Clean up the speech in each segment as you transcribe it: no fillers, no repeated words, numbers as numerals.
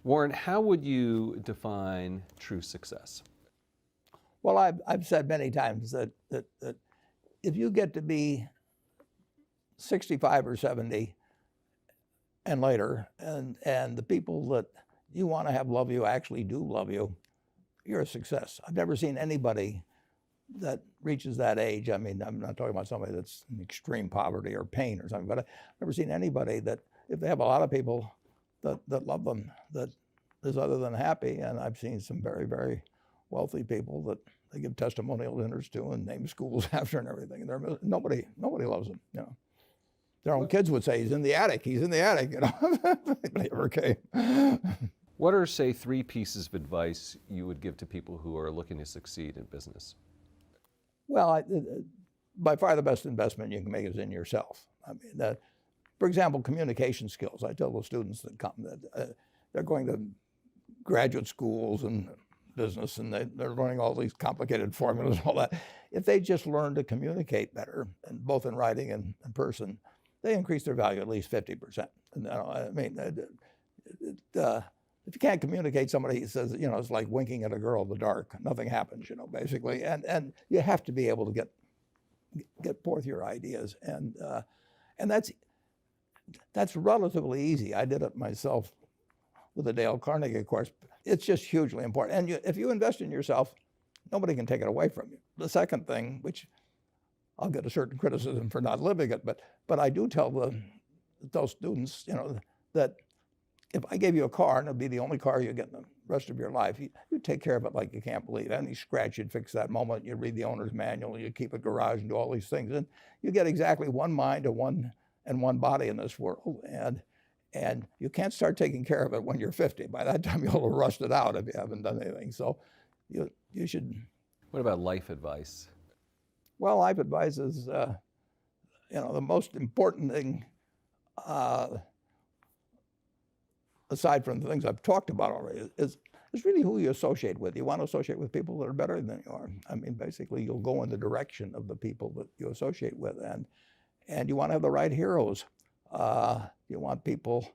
Warren, how would you define true success? Well, I've said many times that if you get to be 65 or 70 and later, and the people that you want to have love you actually do love you, you're a success. I've never seen anybody that reaches that age. I mean, I'm not talking about somebody that's in extreme poverty or pain or something, but I've never seen anybody that, if they have a lot of people that love them, that is other than happy. And I've seen some very, very wealthy people that they give testimonial dinners to and name schools after and everything. And nobody loves them, you know. Their own kids would say, he's in the attic, you know. Nobody ever came. What are, say, 3 pieces of advice you would give to people who are looking to succeed in business? Well, by far the best investment you can make is in yourself. I mean, for example, communication skills. I tell the students that come that they're going to graduate schools and business, and they're learning all these complicated formulas and all that. If they just learn to communicate better, and both in writing and in person, they increase their value at least 50%. And, I mean, if you can't communicate, somebody says, you know, it's like winking at a girl in the dark. Nothing happens, you know, basically. And you have to be able to get forth your ideas, and that's relatively easy. I did it myself with the Dale Carnegie course. It's just hugely important. And if you invest in yourself, nobody can take it away from you. The second thing, which I'll get a certain criticism for not living it, but I do tell those students, you know, that if I gave you a car and it'd be the only car you get in the rest of your life, you take care of it like you can't believe. Any scratch, you'd fix that moment. You read the owner's manual, you keep a garage and do all these things. And you get exactly one mind and one body in this world. And you can't start taking care of it when you're 50. By that time, you'll have rusted out if you haven't done anything. So you should. What about life advice? Well, life advice is, you know, the most important thing, aside from the things I've talked about already, is really who you associate with. You want to associate with people that are better than you are. I mean, basically, you'll go in the direction of the people that you associate with, and you want to have the right heroes. You want people,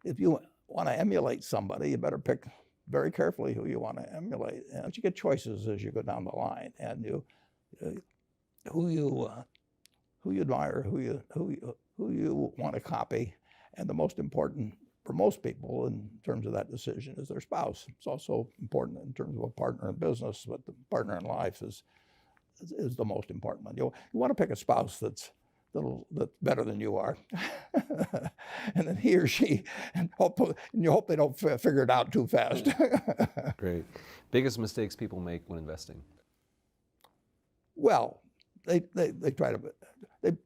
if you want to emulate somebody, you better pick very carefully who you want to emulate. And you get choices as you go down the line, and who you admire, who you want to copy, and the most important for most people in terms of that decision is their spouse. It's also important in terms of a partner in business, but the partner in life is the most important one. You want to pick a spouse that's better than you are, and then he or she, and you hope they don't figure it out too fast. Great. Biggest mistakes people make when investing? Well, they try to,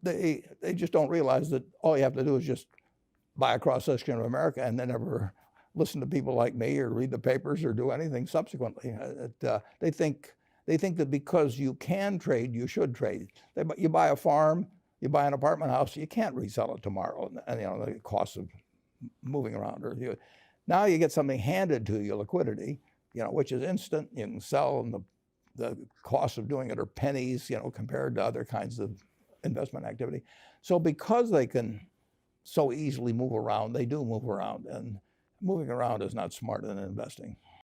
they just don't realize that all you have to do is just buy a cross-section of America and then never listen to people like me or read the papers or do anything subsequently. They think that because you can trade, you should trade. You buy a farm, you buy an apartment house, you can't resell it tomorrow, and you know the cost of moving around. Now you get something handed to you, liquidity, you know, which is instant. You can sell, and the cost of doing it are pennies, you know, compared to other kinds of investment activity. So because they can so easily move around, they do move around, and moving around is not smarter than investing.